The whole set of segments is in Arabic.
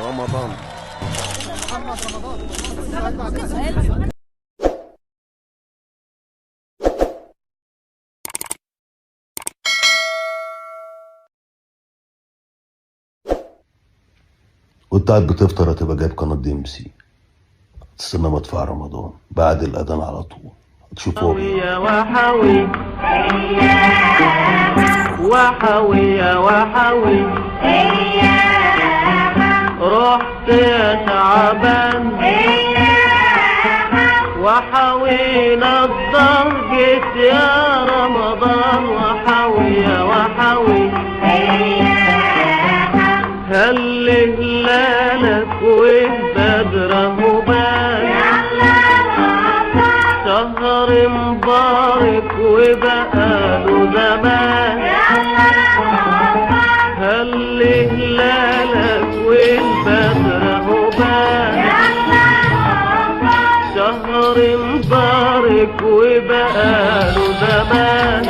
رمضان. محمد رمضان. وانت قاعد بتفطر هتبقى جايب قناة DMC، تستنى مدفع رمضان بعد الأذان على طول هتشوف هو وحوي وحوي وحوي رحت يا شعبان وحوي نضر جيت يا رمضان وحوي هل هلالك وبدره بان شهر مبارك وبقاله زمان هل هلالك وبدره بان شهر مبارك وبقاله زمان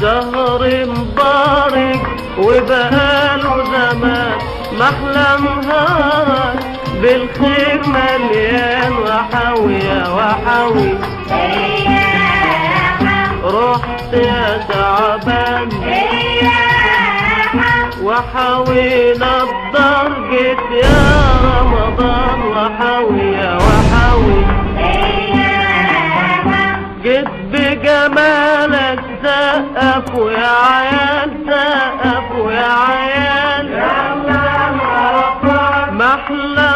شهر مبارك وبقاله زمان محلى نهارك بالخير مليان وحوي رحت يا شعبان وحوي نضر جيت يا رمضان وحوي جيت بجمالك سقفوا يا عيال سقفوا يا عيال محلى